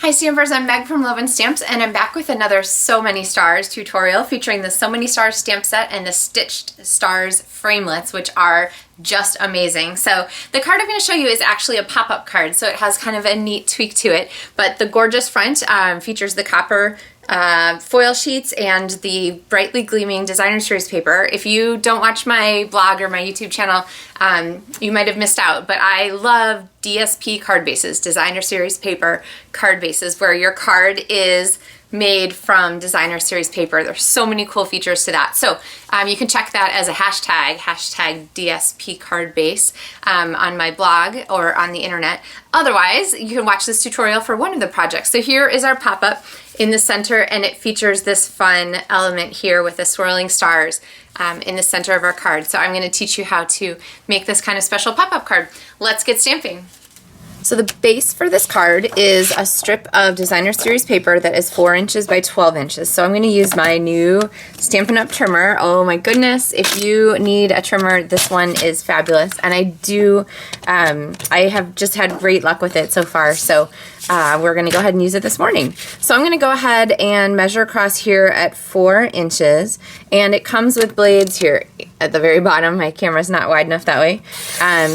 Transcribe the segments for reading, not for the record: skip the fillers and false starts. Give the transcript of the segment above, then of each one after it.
Hi Stampers, I'm Meg from LovenStamps and I'm back with another So Many Stars tutorial featuring the So Many Stars stamp set and the Stitched Stars framelits, which are just amazing. So the card I'm going to show you is actually a pop-up card, so it has kind of a neat tweak to it, but the gorgeous front features the copper foil sheets and the brightly gleaming designer series paper. If you don't watch my blog or my YouTube channel, you might have missed out, but I love DSP card bases, designer series paper card bases, where your card is made from designer series paper. There's so many cool features to that. So you can check that as a hashtag DSP card base on my blog or on the internet. Otherwise, you can watch this tutorial for one of the projects. So here is our pop-up in the center, and it features this fun element here with the swirling stars in the center of our card. So I'm going to teach you how to make this kind of special pop-up card. Let's get stamping. So the base for this card is a strip of designer series paper that is 4 inches by 12 inches. So I'm going to use my new Stampin' Up trimmer. Oh my goodness, if you need a trimmer, this one is fabulous. And I have just had great luck with it so far. So we're going to go ahead and use it this morning. So I'm going to go ahead and measure across here at 4 inches. And it comes with blades here at the very bottom. My camera's not wide enough that way.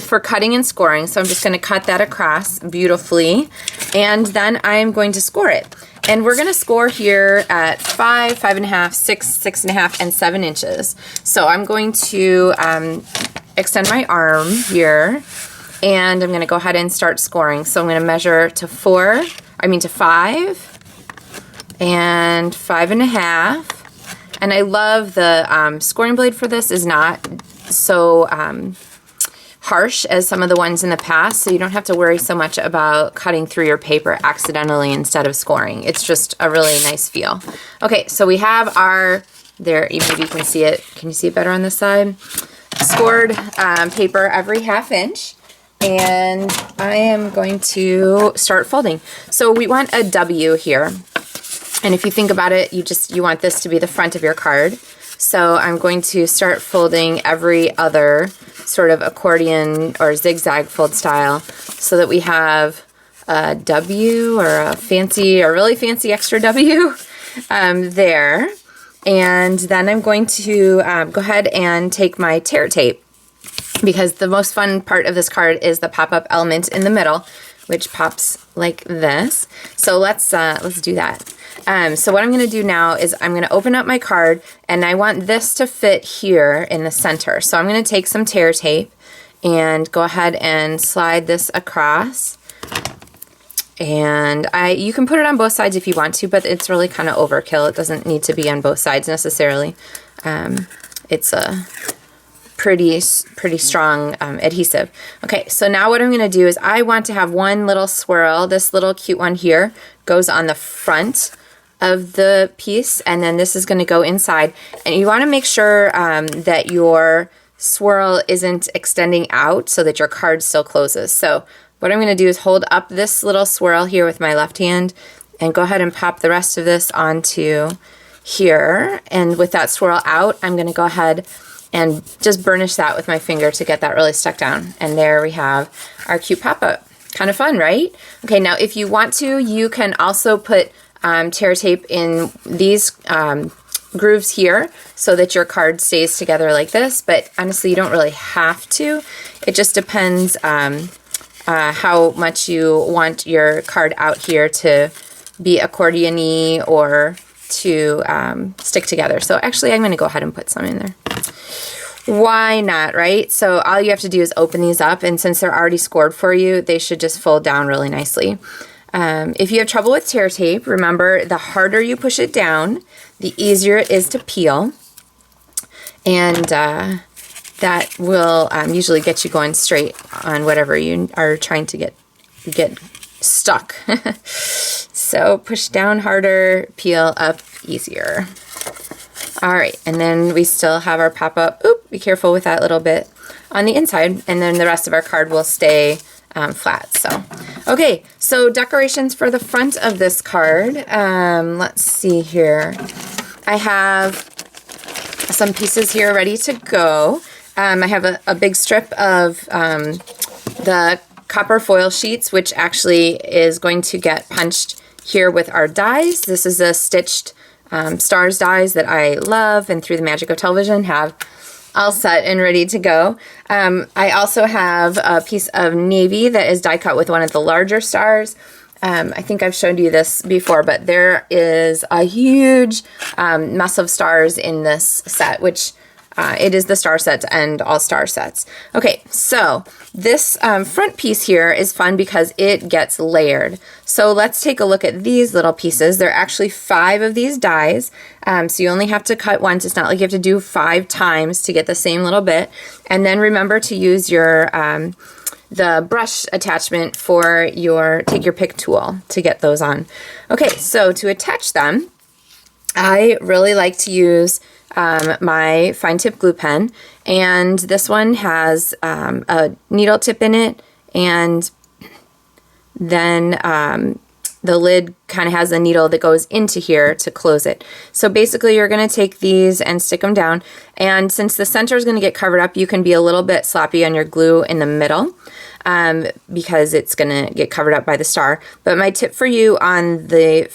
For cutting and scoring. So I'm just going to cut that across beautifully, and then I'm going to score it. And we're going to score here at 5, 5.5, 6, 6.5, and 7 inches. So I'm going to extend my arm here, and I'm going to go ahead and start scoring. So I'm going to measure to 5, and 5.5. And I love the scoring blade for this is not so harsh as some of the ones in the past, so you don't have to worry so much about cutting through your paper accidentally instead of scoring. It's just a really nice feel. Okay, so we have our, there, maybe you can see it. Can you see it better on this side? Scored paper every 1/2 inch. And I am going to start folding. So we want a W here. And if you think about it, you want this to be the front of your card. So I'm going to start folding every other sort of accordion or zigzag fold style so that we have a W or a really fancy extra W there. And then I'm going to go ahead and take my tear tape, because the most fun part of this card is the pop-up element in the middle, which pops like this. So let's do that. So what I'm going to do now is I'm going to open up my card, and I want this to fit here in the center. So I'm going to take some tear tape and go ahead and slide this across. And you can put it on both sides if you want to, but it's really kind of overkill. It doesn't need to be on both sides necessarily. It's a pretty strong adhesive. Okay, so now what I'm going to do is I want to have one little swirl. This little cute one here goes on the front of the piece, and then this is going to go inside. And you want to make sure that your swirl isn't extending out so that your card still closes. So what I'm going to do is hold up this little swirl here with my left hand and go ahead and pop the rest of this onto here. And with that swirl out, I'm going to go ahead and just burnish that with my finger to get that really stuck down. And there we have our cute pop-up. Kind of fun, right? Okay, now if you want to, you can also put tear tape in these grooves here so that your card stays together like this, but honestly you don't really have to. It just depends how much you want your card out here to be accordion-y or to stick together. So actually I'm going to go ahead and put some in there. Why not, right? So all you have to do is open these up, and since they're already scored for you, they should just fold down really nicely. If you have trouble with tear tape, remember the harder you push it down, the easier it is to peel, and that will usually get you going straight on whatever you are trying to get stuck. So push down harder, peel up easier. All right, and then we still have our pop-up. Oop, be careful with that little bit on the inside, and then the rest of our card will stay flat. So, okay, so decorations for the front of this card. Let's see here. I have some pieces here ready to go. I have a big strip of the copper foil sheets, which actually is going to get punched here with our dies. This is a stitched stars dies that I love, and through the magic of television have all set and ready to go. I also have a piece of navy that is die cut with one of the larger stars. I think I've showed you this before, but there is a huge mess of stars in this set, which it is the star set and all star sets. Okay, so this front piece here is fun because it gets layered. So let's take a look at these little pieces. There are actually 5 of these dies, so you only have to cut once. It's not like you have to do 5 times to get the same little bit. And then remember to use your the brush attachment for your take your pick tool to get those on. Okay, so to attach them, I really like to use my fine tip glue pen, and this one has a needle tip in it, and then the lid kind of has a needle that goes into here to close it. So basically you're going to take these and stick them down, and since the center is going to get covered up, you can be a little bit sloppy on your glue in the middle because it's going to get covered up by the star. But my tip for you on the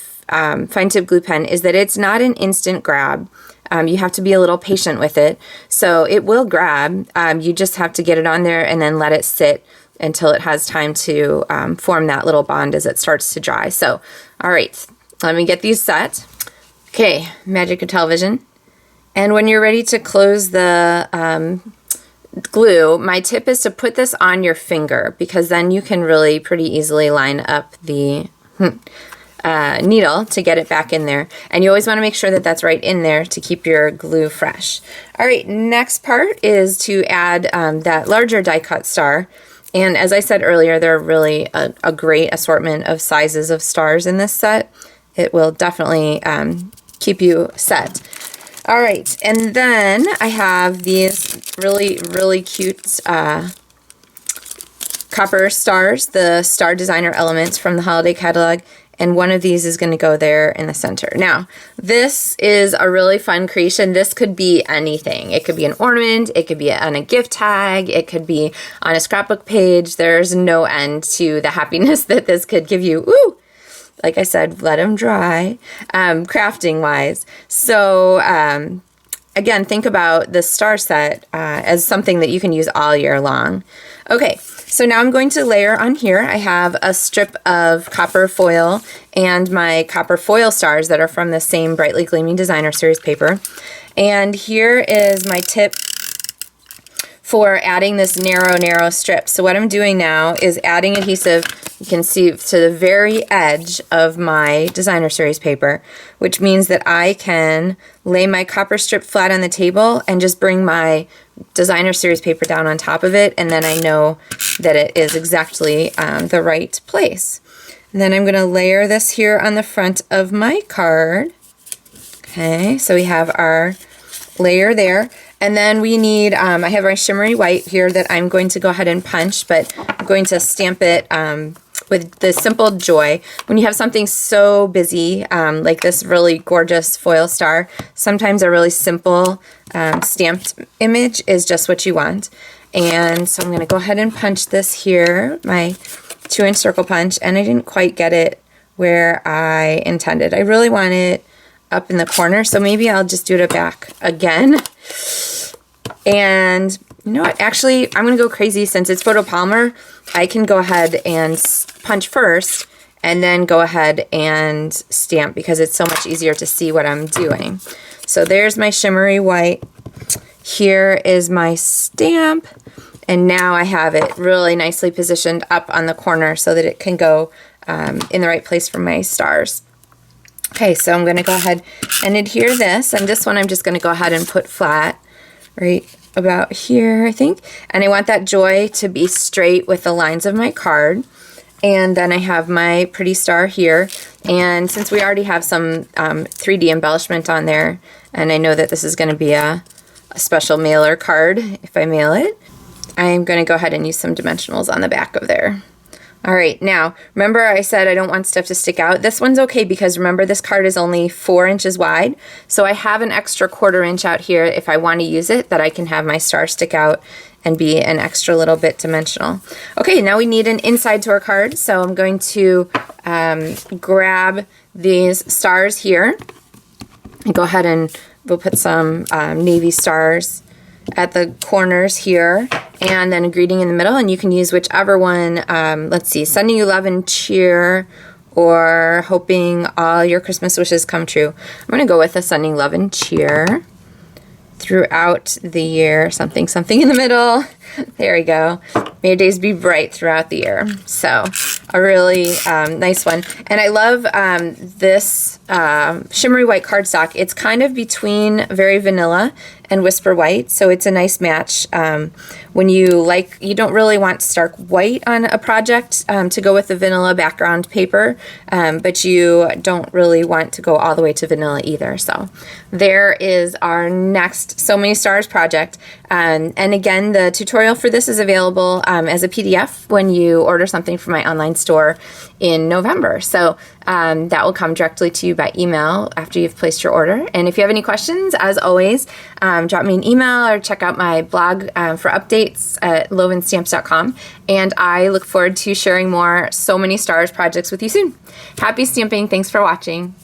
fine tip glue pen is that it's not an instant grab. You have to be a little patient with it. So it will grab. You just have to get it on there and then let it sit until it has time to form that little bond as it starts to dry. So, all right, let me get these set. Okay, magic of television. And when you're ready to close the glue, my tip is to put this on your finger, because then you can really pretty easily line up the needle to get it back in there. And you always want to make sure that that's right in there to keep your glue fresh. All right, next part is to add that larger die cut star. And as I said earlier, there are really a great assortment of sizes of stars in this set. It will definitely keep you set. All right, and then I have these really, really cute copper stars, the Star Designer Elements from the Holiday Catalog, and one of these is going to go there in the center. Now, this is a really fun creation. This could be anything. It could be an ornament, it could be on a gift tag, it could be on a scrapbook page. There's no end to the happiness that this could give you. Ooh! Like I said, let them dry, crafting wise. So again, think about the star set as something that you can use all year long. Okay, so now I'm going to layer on here. I have a strip of copper foil and my copper foil stars that are from the same Brightly Gleaming Designer Series paper. And here is my tip for adding this narrow strip. So what I'm doing now is adding adhesive, you can see, to the very edge of my Designer Series paper, which means that I can lay my copper strip flat on the table and just bring my Designer Series paper down on top of it, and then I know that it is exactly the right place. And then I'm going to layer this here on the front of my card. Okay, so we have our layer there. And then we need, I have my shimmery white here that I'm going to go ahead and punch, but I'm going to stamp it with the simple joy. When you have something so busy, like this really gorgeous foil star, sometimes a really simple stamped image is just what you want. And so I'm going to go ahead and punch this here, my 2-inch circle punch, and I didn't quite get it where I intended. I really want it up in the corner, so maybe I'll just do it back again. And you know what, actually I'm gonna go crazy. Since it's photopolymer, I can go ahead and punch first and then go ahead and stamp, because it's so much easier to see what I'm doing. So there's my shimmery white, here is my stamp, and now I have it really nicely positioned up on the corner so that it can go in the right place for my stars. Okay, so I'm going to go ahead and adhere this, and this one I'm just going to go ahead and put flat right about here, I think. And I want that joy to be straight with the lines of my card. And then I have my pretty star here. And since we already have some 3D embellishment on there, and I know that this is going to be a special mailer card if I mail it, I'm going to go ahead and use some dimensionals on the back of there. All right, now, remember I said I don't want stuff to stick out. This one's okay because remember this card is only 4 inches wide, so I have an extra 1/4 inch out here if I want to use it, that I can have my star stick out and be an extra little bit dimensional. Okay, now we need an inside to our card, so I'm going to grab these stars here. Go ahead and we'll put some navy stars at the corners here, and then a greeting in the middle, and you can use whichever one. Let's see, sending you love and cheer, or hoping all your Christmas wishes come true. I'm going to go with a sending love and cheer throughout the year, something in the middle. There we go. May your days be bright throughout the year. So a really nice one. And I love this shimmery white cardstock. It's kind of between very vanilla and whisper white, so it's a nice match. When you don't really want stark white on a project to go with the vanilla background paper, but you don't really want to go all the way to vanilla either. So there is our next So Many Stars project. And again, the tutorial for this is available as a PDF when you order something from my online store in November. So that will come directly to you by email after you've placed your order. And if you have any questions, as always, drop me an email or check out my blog for updates at LovenStamps.com. And I look forward to sharing more So Many Stars projects with you soon. Happy stamping. Thanks for watching.